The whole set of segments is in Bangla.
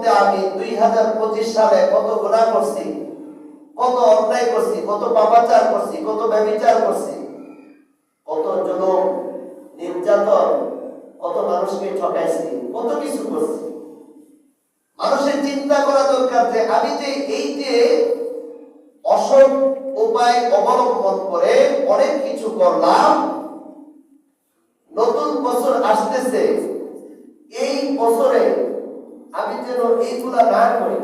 মধ্যে আমি 2025 সালে কত গুনাহ করছি, কত অন্যায় করছি, কত পাপাচার করছি, কত ব্যভিচার করছি, কত জুলুম নির্যাতন, কত মানুষকে ঠকাইছি, কত কিছু করছি। মানুষের চিন্তা করা দরকার যে আমি যে এই যে অসৎ উপায় অবলম্বন করে অনেক কিছু করলাম, নতুন বছর আসতেছে, এই বছরে আমি যেন এইগুলা না করি,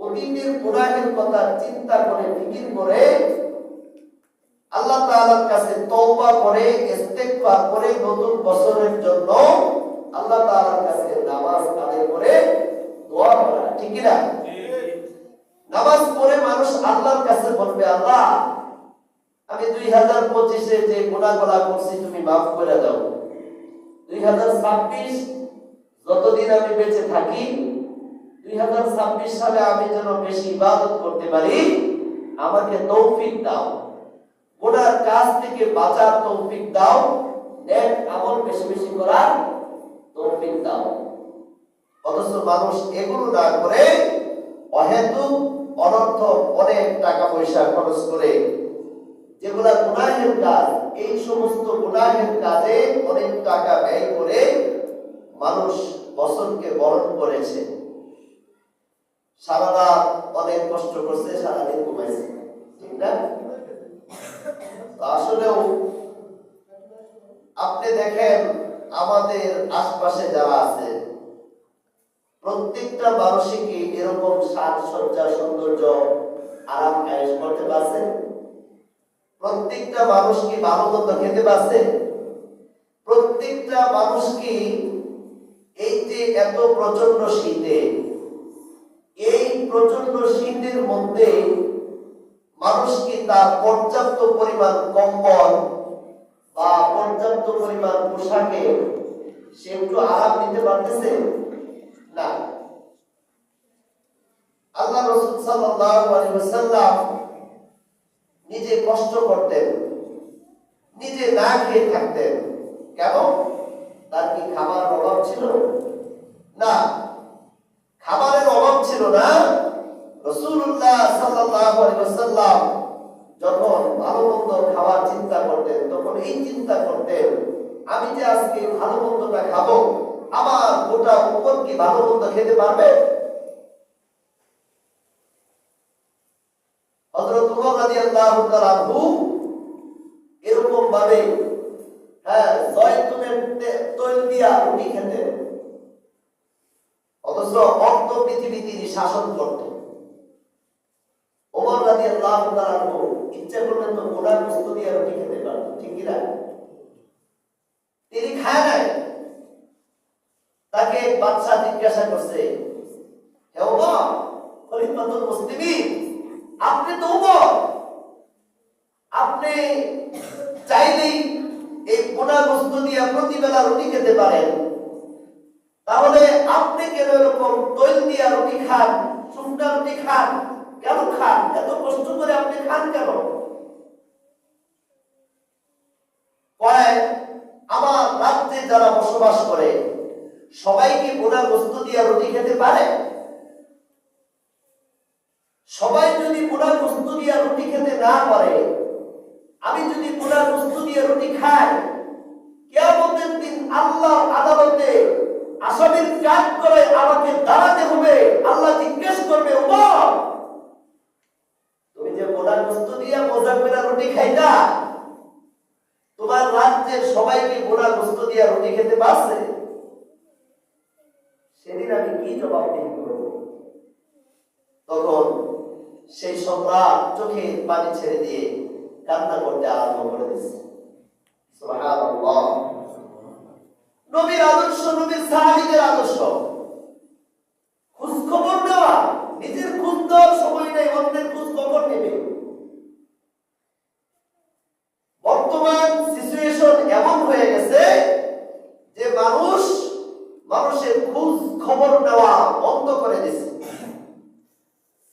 অতীতের গুনাহের কথা চিন্তা করে ফিকির করে আল্লাহ তাআলার কাছে তওবা করে ইস্তেগফার করে নতুন বছরের জন্য আল্লাহ তাআলার কাছে নামাজ আদায় করে দোয়া করা, ঠিক কি না? নামাজ পড়ে মানুষ আল্লাহর কাছে বলবে, আল্লাহ আমি 2025-এ যে গুনাহগুলো করছি তুমি মাফ করে দাও। 2026 যতদিন আমি বেঁচে থাকি, 2026 সালে আমি যেন বেশি ইবাদত করতে পারি, আমাকে তৌফিক দাও, গুনার কাজ থেকে বাঁচার তৌফিক দাও, নেক আমল বেশি বেশি করার তৌফিক দাও। অথচ মানুষ এগুলো না করে অহেতুক অনর্থক অনেক টাকা পয়সা খরচ করে যেগুলা গুনাহের কাজ, এই সমস্ত গুনাহের কাজে অনেক টাকা ব্যয় করে মানুষ বছরকে বরণ করেছে। সারা রাত অনেক কষ্ট করছে, সারাদিন ঘুমাইছে, ঠিক না? আসলেও আপনি দেখেন আমাদের আশপাশে যারা আছে, প্রত্যেকটা মানুষই কি এরকম সাজসজ্জা সৌন্দর্য আরাম আয়েশ করতে পারছে? প্রত্যেকটা মানুষ কি ভালো মন্দ খেতে পারছে? প্রত্যেকটা মানুষ কি এই যে এত প্রচন্ড শীতে, এই প্রচন্ড শীতের মধ্যে মানুষ কি তার পর্যাপ্ত পরিমাণ কম্বল বা পর্যাপ্ত পরিমাণ পোশাকে সে একটু আরাম নিতে পারতেছে না? আল্লাহ রাসূল সাল্লাল্লাহু আলাইহি ওয়াসাল্লাম নিজে কষ্ট করতেন, নিজে না খেয়ে থাকতেন। কেন? তার কি খাবারের অভাব ছিল? না, খাবারের অভাব ছিল না। রাসূলুল্লাহ সাল্লাল্লাহু আলাইহি ওয়াসাল্লাম যখন ভালো মন্দ খাওয়ার চিন্তা করতেন, তখন এই চিন্তা করতেন, আমি যে আজকে ভালো মন্দটা খাবো, আমার গোটা উম্মত কি ভালো মন্দ খেতে পারবে? হযরত ওমর রাদিয়াল্লাহু তাআলা আনহু এরকম ভাবে জয়তুনের তৈল দিয়া রুটি খেতেন, অথচ অর্ধ পৃথিবী তিনি শাসন করতেন। ওমর রাদিয়াল্লাহু তাআলা আনহু ইচ্ছা করলে তো ঘোড়ার গোশত দিয়ে রুটি খেতে পারতেন, ঠিক কি না? তিনি খায় নাই। তাকে এক বাদশা জিজ্ঞাসা করছে, হে ওমর, খলিফাতুল মুসলিমিন, আপনি তো ওমর, আপনি চাইলেই এই ঘোড়া গোশত দিয়ে প্রতিবেলা রুটি খেতে পারেন, তাহলে আপনি কেন এরকম তৈল দিয়া রুটি খান, শুকনা রুটি খান? কেন খান? এত কষ্ট করে আপনি খান কেন? আমার রাজ্যে যারা বসবাস করে সবাই কি ঘোড়া গোশত দিয়া রুটি খেতে পারে? সবাই যদি ঘোড়া গোশত দিয়া রুটি খেতে না পারে, আমি যদি ঘোড়া গোশত দিয়া রুটি খাই, কিয়ামতের দিন আল্লাহর আদালতে আসামির কাজ করে আমাকে দাঁড়াতে হবে। আল্লাহ জিজ্ঞেস করবে, ওমর, তুমি যে ঘোড়া গোশত দিয়া মজা করে রুটি খাইতা, তোমার রাজ্যের সবাইকে ঘোড়া গোশত দিয়া রুটি খেতে পারছে? সেদিন আমি কি জবাবদিহি করব? তখন সেই সম্রাট চোখে পানি ছেড়ে দিয়ে কান্না করতে আরম্ভ করে দিয়েছে। সুবহানাল্লাহ। নবীর আদর্শ, নবীর সাহাবীদের আদর্শ, খোঁজ খবর নেওয়া, নিজের খোঁজ দেওয়ার সময় নেই, অন্যের খোঁজ খবর নেবে। বর্তমান সিচুয়েশন এমন হয়ে গেছে যে মানুষের খোঁজ খবর নেওয়া বন্ধ করে দিয়েছে।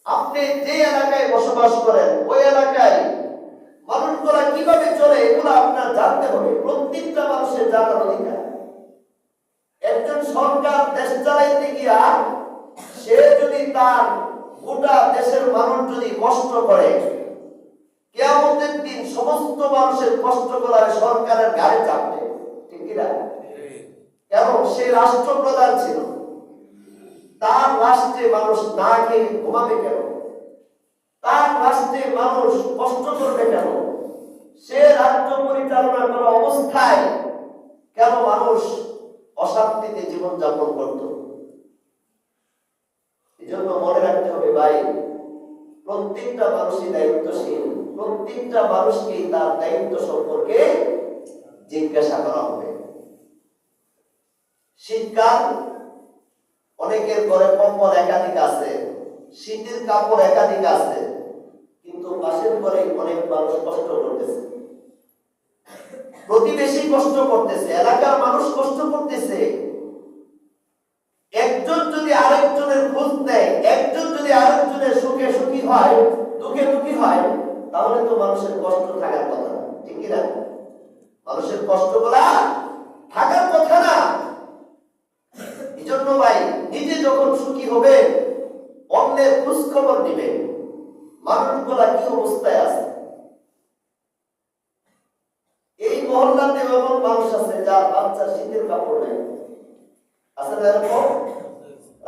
আপনি যে এলাকায় বসবাস করেন, ওই এলাকায় মানুষগুলা কিভাবে চলে, এগুলো আপনার জানতে হবে। প্রত্যেকটা মানুষের জানার অধিকার। একজন সরকার দেশ চালাইতে গিয়া তার গোটা দেশের মানুষ যদি কষ্ট করে, কিয়ামতের দিন সমস্ত মানুষের কষ্ট করার সরকারের ঘাড়ে চাপবে, ঠিক কিনা? কেন? সে রাষ্ট্রপ্রধান ছিল, তার রাষ্ট্রে মানুষ না খেয়ে ঘুমাবে কেন? তার রাষ্ট্রে মানুষ কষ্ট করবে কেন? সে রাজ্য পরিচালনা করা অবস্থায় কেন মানুষ অশান্তিতে জীবনযাপন করত? এই জন্য মনে রাখতে হবে ভাই, প্রত্যেকটা মানুষই দায়িত্বশীল, প্রত্যেকটা মানুষকে তার দায়িত্ব সম্পর্কে জিজ্ঞাসা করা হবে। শীতকাল, অনেকের ঘরে কম্বল একাধিক আছে, শীতের কাপড় একাধিক আছে, কিন্তু পাশের ঘরে অনেক মানুষ কষ্ট করতেছে, প্রতিবেশী কষ্ট করতেছে, এলাকার মানুষ কষ্ট করতেছে। একজন যদি আরেকজনের খোঁজ নেয়, একজন যদি আরেকজনের সুখে সুখী হয়, দুঃখে দুঃখী হয়, তাহলে তো মানুষের কষ্ট থাকার কথা না, ঠিক কিনা? মানুষের কষ্টগুলা থাকার কথা না। এই জন্য ভাই, নিজে যখন সুখী হবে, অন্যের খোঁজ খবর নিবে, মানুষগুলা কি অবস্থায় আছে। এই মহল্লাতে এমন মানুষ আছে যার বাচ্চার শীতের কাপড় নেই, আছে না এরকম?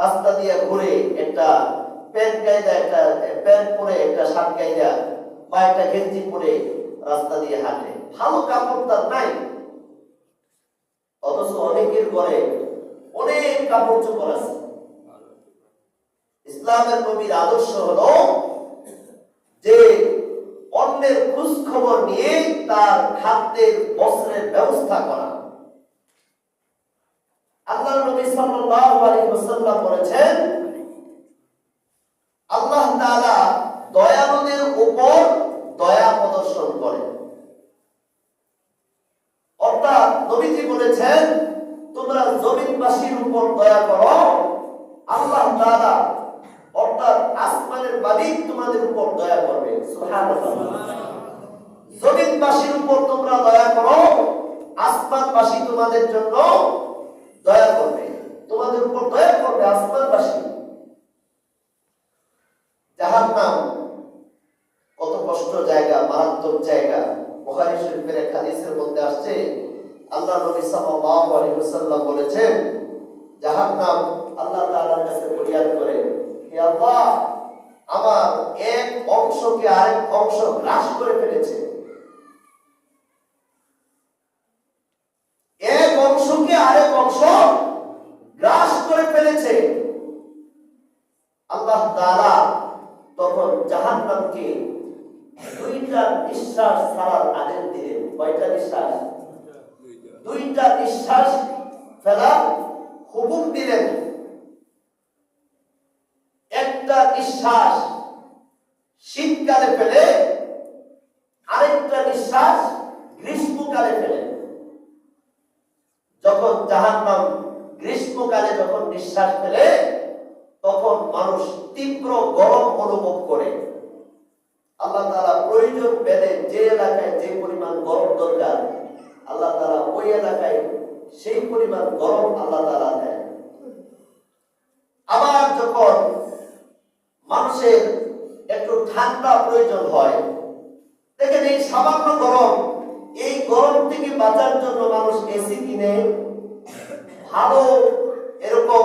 রাস্তা দিয়ে ঘুরে একটা প্যান্ট গাইদা, একটা প্যান্ট পরে, একটা শার্ট গাইদা বা একটা গেঞ্জি পরে রাস্তা দিয়ে হাঁটে, ভালো কাপড় তার নাই, অথচ অনেকের ঘরে অনেক কাপড় চোপড় আছে। ইসলামের নবীর আদর্শ হলো যে অন্যের খোঁজ খবর নিয়ে তার খাদ্যের বস্ত্রের ব্যবস্থা করা। আল্লাহর নবী সাল্লাল্লাহু আলাইহি ওয়াসাল্লাম বলেছেন, আল্লাহ তাআলা দয়ালুদের উপর দয়া প্রদর্শন করেন। অর্থাৎ নবীজি বলেছেন, তোমরা জমিনবাসীর উপর দয়া করো, আল্লাহ তাআলা অর্থাৎ আসমানের মালিক তোমাদের উপর দয়া করবে। সুবহানাল্লাহ। জমিনবাসীর উপর তোমরা দয়া করো, আসমানবাসী তোমাদের জন্য দয়া করবে, তোমাদের উপর দয়া করবে আসমানবাসী। জাহান্নাম কত কষ্ট জায়গা, মারাত্মক জায়গা। বুখারী শরীফের এক হাদিসের মধ্যে আসছে, আল্লাহ নবী সাল্লাল্লাহু আলাইহি ওয়াসাল্লাম বলেছেন, জাহান্নাম আল্লাহ তাআলার কাছে ফরিয়াদ করে, হে আল্লাহ, আমার এক অংশকে আরেক অংশ গ্রাস করে ফেলেছে, এক অংশকে আরেক অংশ গ্রাস করে ফেলেছে। আল্লাহ তাআলা তখন জাহান্নামকে দুইটা নিঃশ্বাস ছাড়ার আদেশ দিলেন। কয়টা নিঃশ্বাস? দুইটা নিঃশ্বাস ফেলার হুকুম দিলেন। একটা নিঃশ্বাস শীতকালে ফেলে, আরেকটা নিঃশ্বাস গ্রীষ্মকালে ফেলে। যখন জাহান্নাম গ্রীষ্মকালে যখন নিঃশ্বাস ফেলে, তখন মানুষ তীব্র গরম অনুভব করে। আল্লাহ তাআলা প্রয়োজন ভেদে যে এলাকায় যে পরিমাণ গরম দরকার, আল্লাহ তাআলা ওই এলাকায় সেই পরিমাণ গরম আল্লাহ তাআলা দেয়। আবার যখন মানুষের একটু ঠান্ডা প্রয়োজন হয়, দেখেন এই সামান্য গরম, এই গরম থেকে বাঁচার জন্য মানুষ এসি কিনে, ভালো এরকম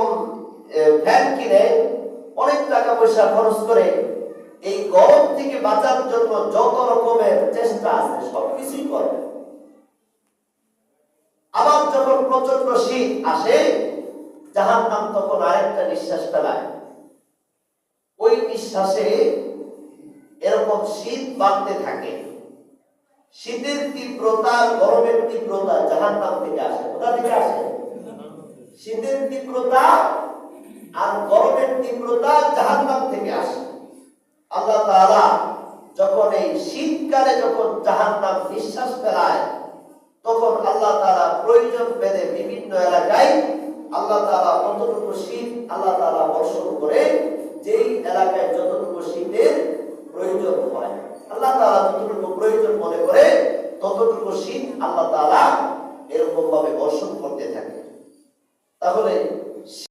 ফ্যান কিনে, অনেক টাকা পয়সা খরচ করে এই গরম থেকে বাঁচার জন্য যত রকমের চেষ্টা আছে সবকিছুই করে। আবার যখন প্রচন্ড শীত আসে, জাহান্নাম তখন আরেকটা নিঃশ্বাস ফেলায়। ওই নিঃশ্বাসে এরকম শীত বাড়তে থাকে। শীতের তীব্রতা, গরমের তীব্রতা জাহান্নাম থেকে আসে। কোথা থেকে আসে? শীতের তীব্রতা আর গরমের তীব্রতা জাহান্নাম থেকে আসে। আল্লাহ তাআলা যখন এই শীতকালে যখন জাহান্নাম নিঃশ্বাস ফেলায়, তখন আল্লাহ তাআলা প্রয়োজন ভেদে বিভিন্ন এলাকায় আল্লাহ তাআলা যতটুকু শীত আল্লাহ তাআলা বর্ষণ করে, যেই এলাকায় যতটুকু শীতের প্রয়োজন হয়, আল্লাহ তাআলা যতটুকু প্রয়োজন মনে করে ততটুকু শীত আল্লাহ তাআলা এরকম ভাবে বর্ষণ করতে থাকে। তাহলে